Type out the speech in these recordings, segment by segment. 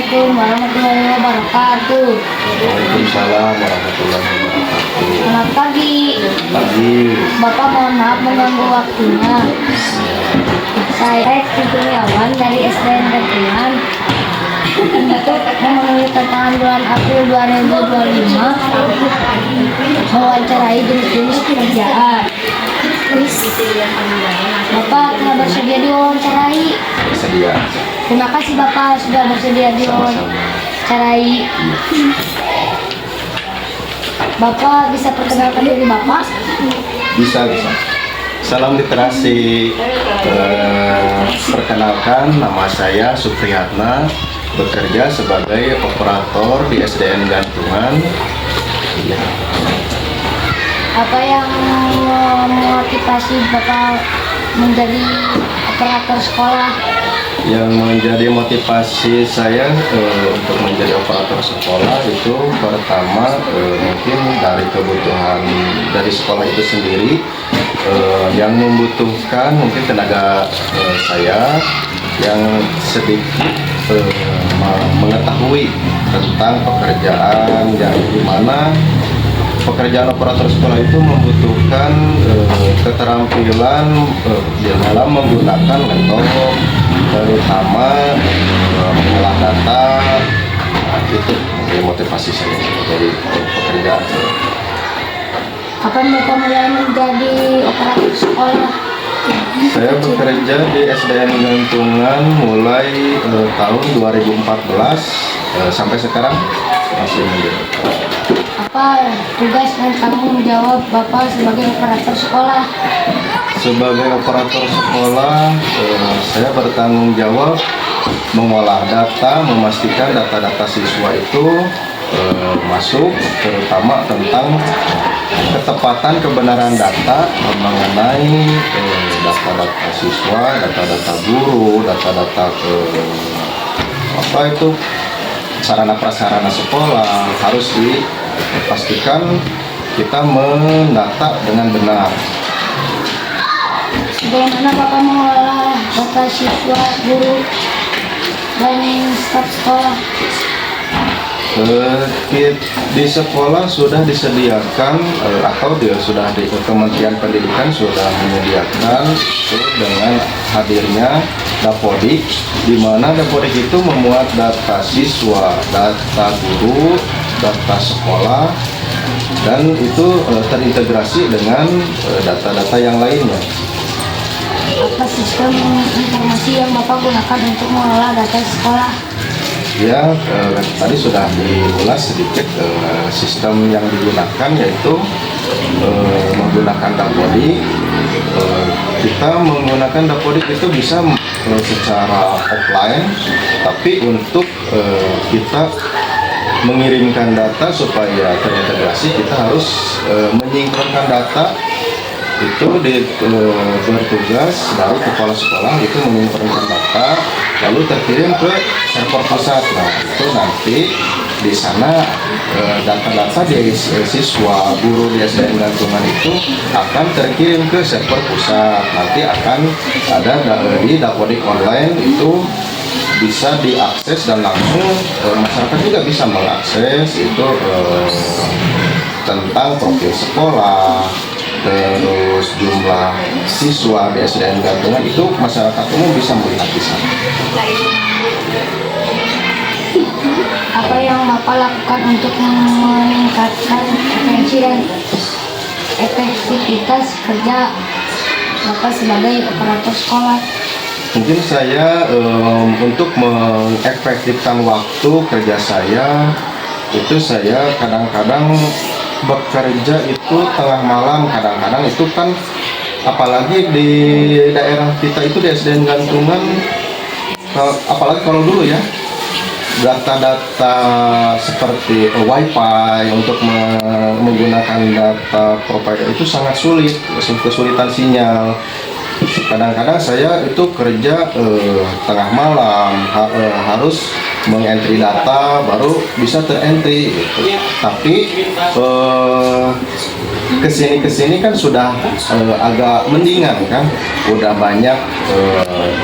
Assalamualaikum warahmatullahi wabarakatuh. Waalaikumsalam warahmatullahi wabarakatuh. Selamat pagi. Pagi. Bapak mohon maaf mengganggu waktunya. Saya Kurniawan dari SDN Gantungan. Untuk memenuhi tantangan bulan April 2025 mewawancarai jenis pekerjaan. Bapak telah bersedia diwawancarai. Bersedia. Terima kasih Bapak sudah bersedia diwawancarai. Bapak bisa perkenalkan diri Bapak? Bisa. Salam literasi. Perkenalkan, nama saya Supriyatna, bekerja sebagai operator di SDN Gantungan. Apa yang memotivasi Bapak menjadi operator sekolah? Yang menjadi motivasi saya untuk menjadi operator sekolah itu pertama mungkin dari kebutuhan dari sekolah itu sendiri, yang membutuhkan mungkin tenaga saya yang sedikit mengetahui tentang pekerjaan yang dimana pekerjaan operator sekolah itu membutuhkan keterampilan di dalam menggunakan laptop, terutama mengolah data. Itu motivasi saya dari pekerjaan saya. Kapan Bapak mulai menjadi operator sekolah? Saya bekerja di SDN Gantungan mulai tahun 2014 sampai sekarang masih menjadi. Apa tugas dan tanggung jawab Bapak sebagai operator sekolah? Sebagai operator sekolah, saya bertanggung jawab mengolah data, memastikan data-data siswa itu masuk, terutama tentang ketepatan kebenaran data mengenai data-data siswa, data-data guru, data-data sarana prasarana sekolah harus dipastikan kita mendata dengan benar. Bagaimana Bapak mengolah data siswa, guru, dan staf sekolah? Di sekolah sudah disediakan atau sudah di Kementerian Pendidikan sudah menyediakan dengan hadirnya Dapodik, di mana Dapodik itu memuat data siswa, data guru, data sekolah, dan itu terintegrasi dengan data-data yang lainnya. Apa sistem informasi yang Bapak gunakan untuk mengolah data sekolah? Ya, tadi sudah diulas sedikit sistem yang digunakan, yaitu menggunakan Dapodik. Kita menggunakan Dapodik itu bisa secara offline, tapi untuk kita mengirimkan data supaya terintegrasi, kita harus menyinkronkan data. Itu bertugas dari kepala sekolah itu menyinkronkan data lalu terkirim ke server pusat. Nah, itu nanti di sana data-data dari siswa, guru di SDN Gantungan itu akan terkirim ke server pusat. Nanti akan ada di Dapodik online, itu bisa diakses dan langsung masyarakat juga bisa mengakses itu tentang profil sekolah, terus jumlah siswa di SDN Gantungan, itu masyarakat umum bisa melihat di sana. Apa yang Bapak lakukan untuk meningkatkan efisiensi dan efektivitas kerja Bapak sebagai operator sekolah? Mungkin saya untuk mengefektifkan waktu kerja saya, itu saya kadang-kadang bekerja itu tengah malam, kadang-kadang itu kan apalagi di daerah kita itu di SDN Gantungan, apalagi kalau dulu ya, data-data seperti wifi untuk menggunakan data provider itu sangat sulit, kesulitan sinyal. Kadang-kadang saya itu kerja tengah malam, harus mengentry data baru bisa terentry gitu. Tapi kesini kan sudah agak mendingan kan, udah banyak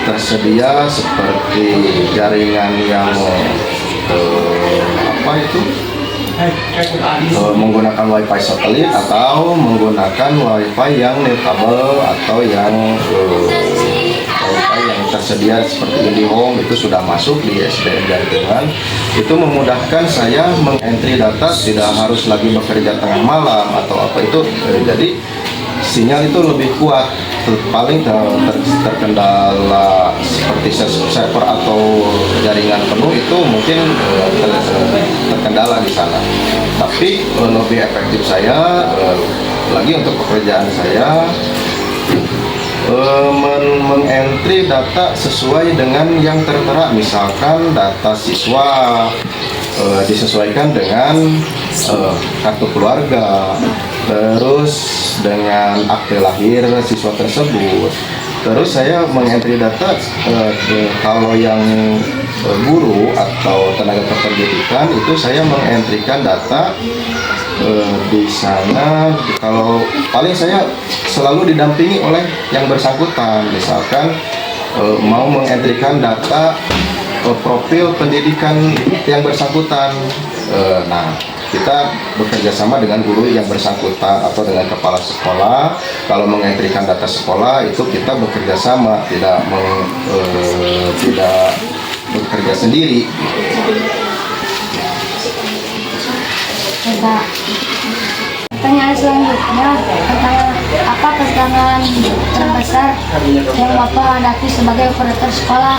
tersedia seperti jaringan yang apa itu menggunakan wifi satelit atau menggunakan wifi yang nirkabel atau yang wifi yang tersedia seperti IndiHome itu sudah masuk di SDN Jantungan. Itu memudahkan saya mengentry data, tidak harus lagi bekerja tengah malam atau apa itu, jadi sinyal itu lebih kuat. Paling terkendala seperti server atau jaringan penuh itu mungkin terkendala di sana. Tapi lebih efektif saya lagi untuk pekerjaan saya mengentry data sesuai dengan yang tertera. Misalkan data siswa disesuaikan dengan kartu keluarga, terus dengan akte lahir siswa tersebut. Terus saya mengentry data kalau yang guru atau tenaga kependidikan itu saya mengentrikan data di sana. Kalau paling saya selalu didampingi oleh yang bersangkutan, misalkan mau mengentrikan data profil pendidikan yang bersangkutan. Nah, kita bekerja sama dengan guru yang bersangkutan atau dengan kepala sekolah. Kalau mengentrikan data sekolah itu kita bekerja sama, tidak bekerja sendiri. Coba pertanyaan selanjutnya, tentang apa tantangan terbesar yang Bapak hadapi sebagai operator sekolah?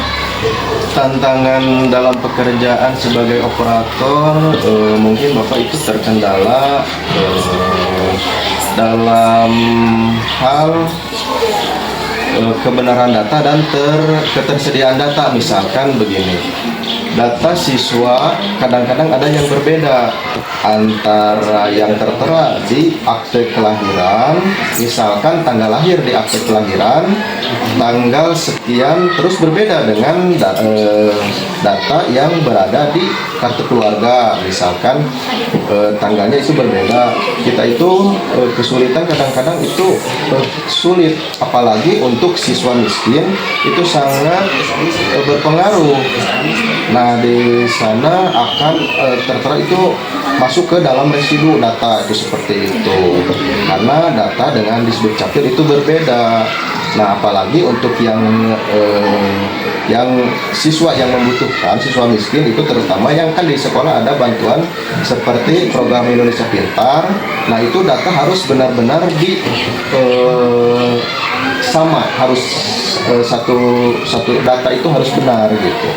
Tantangan dalam pekerjaan sebagai operator, mungkin Bapak itu terkendala dalam hal kebenaran data dan ketersediaan data. Misalkan begini, data siswa kadang-kadang ada yang berbeda antara yang tertera di akte kelahiran, misalkan tanggal lahir di akte kelahiran tanggal sekian, terus berbeda dengan data yang berada di kartu keluarga, misalkan tanggalnya itu berbeda. Kita itu kesulitan, kadang-kadang itu sulit, apalagi untuk siswa miskin itu sangat berpengaruh. Nah, di sana akan tertera itu masuk ke dalam residu data itu seperti itu, karena data dengan Disduk Capil itu berbeda. Nah, apalagi untuk yang siswa yang membutuhkan, siswa miskin itu terutama yang kan di sekolah ada bantuan seperti program Indonesia Pintar. Nah, itu data harus benar-benar sama, harus satu data itu harus benar gitu.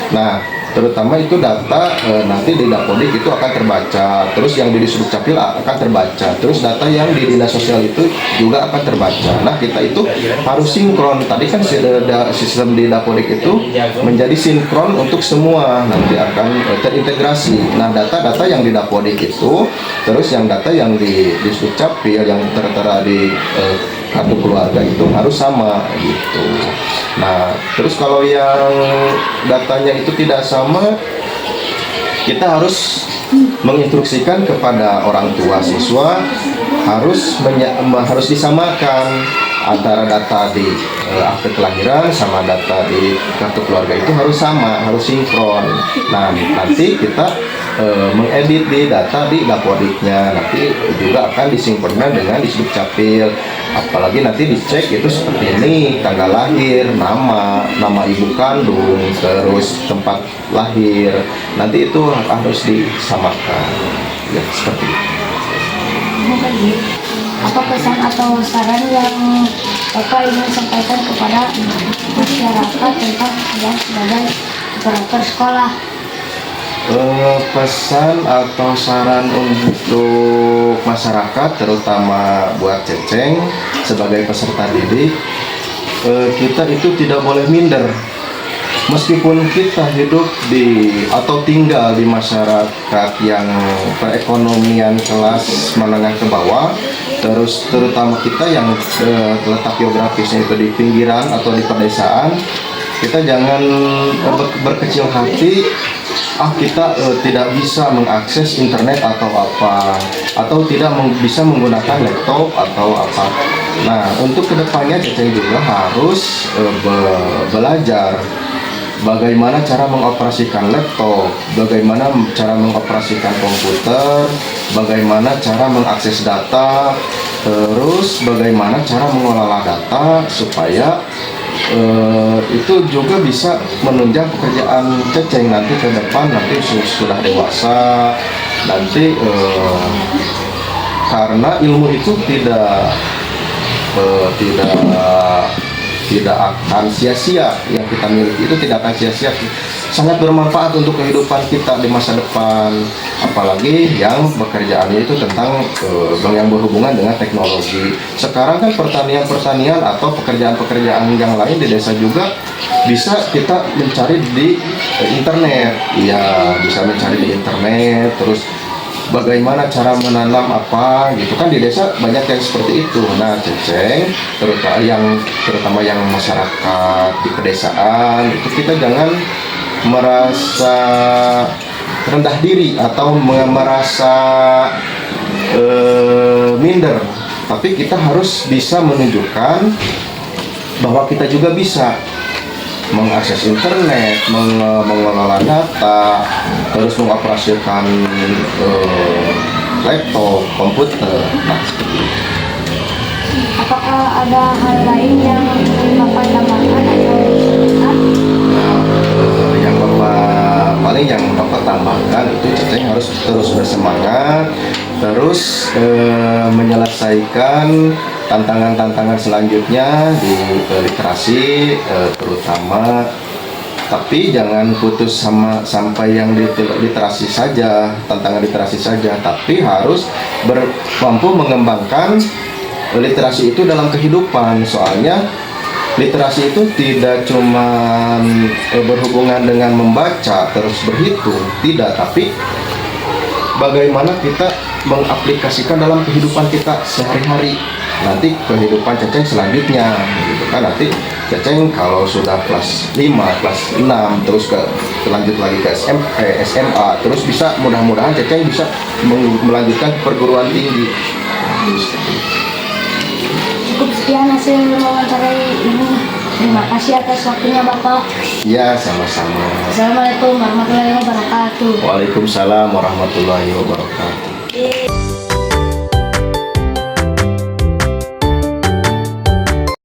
Nah, terutama itu data nanti di Dapodik itu akan terbaca, terus yang di Disduk Capil akan terbaca, terus data yang di Dinas Sosial itu juga akan terbaca. Nah, kita itu harus sinkron. Tadi kan sistem di Dapodik itu menjadi sinkron untuk semua, nanti akan terintegrasi. Nah, data-data yang di Dapodik itu, terus yang data yang di Disduk Capil yang tertera di kartu keluarga itu harus sama gitu. Nah, terus kalau yang datanya itu tidak sama, kita harus menginstruksikan kepada orang tua siswa harus disamakan antara data di akte kelahiran sama data di kartu keluarga, itu harus sama, harus sinkron. Nah, nanti kita mengedit di data di Dapodiknya, nanti juga akan disinkronkan dengan Disduk Capil. Apalagi nanti dicek itu seperti ini, tanggal lahir, nama ibu kandung, terus tempat lahir, nanti itu harus disamakan, ya seperti itu. Apa pesan atau saran yang Bapak ingin sampaikan kepada masyarakat tentang pekerjaan sebagai operator sekolah? Pesan atau saran untuk masyarakat, terutama buat Ceceng sebagai peserta didik, kita itu tidak boleh minder. Meskipun kita hidup atau tinggal di masyarakat yang perekonomian kelas menengah ke bawah, terus terutama kita yang letak geografisnya itu di pinggiran atau di pedesaan, kita jangan berkecil hati. Kita tidak bisa mengakses internet atau apa, atau tidak bisa menggunakan laptop atau apa. Nah, untuk kedepannya Ceceng juga harus belajar bagaimana cara mengoperasikan laptop, bagaimana cara mengoperasikan komputer, bagaimana cara mengakses data, terus bagaimana cara mengelola data supaya itu juga bisa menunjang pekerjaan Ceceng nanti ke depan, nanti sudah dewasa nanti, karena ilmu itu tidak akan sia-sia. Yang kita miliki itu tidak akan sia-sia, sangat bermanfaat untuk kehidupan kita di masa depan, apalagi yang pekerjaannya itu tentang yang berhubungan dengan teknologi. Sekarang kan pertanian atau pekerjaan-pekerjaan yang lain di desa juga bisa kita mencari di internet. Ya, bisa mencari di internet, terus bagaimana cara menanam apa gitu kan, di desa banyak yang seperti itu. Nah, Ceceng terutama yang masyarakat di pedesaan itu, kita jangan merasa rendah diri atau merasa minder, tapi kita harus bisa menunjukkan bahwa kita juga bisa mengakses internet, mengelola data, terus mengoperasikan laptop, komputer. Nah, seperti itu. Apakah ada hal lain yang Bapak tambahkan atau Yang Bapak tambahkan itu, Ceceng harus terus bersemangat, terus menyelesaikan tantangan-tantangan selanjutnya di literasi, terutama. Tapi jangan putus sampai yang literasi saja, tantangan literasi saja, tapi harus mampu mengembangkan literasi itu dalam kehidupan. Soalnya literasi itu tidak cuma berhubungan dengan membaca terus berhitung, tidak, tapi bagaimana kita mengaplikasikan dalam kehidupan kita sehari-hari, nanti kehidupan Ceceng selanjutnya gitu kan. Nanti Ceceng kalau sudah kelas 5, kelas 6, terus lanjut lagi ke SMP, SMA, terus bisa, mudah-mudahan Ceceng bisa melanjutkan ke perguruan tinggi. cukup sekian hasil wawancara ini. Terima kasih atas waktunya Bapak. Ya, sama-sama. Assalamualaikum warahmatullahi wabarakatuh. Waalaikumsalam warahmatullahi wabarakatuh.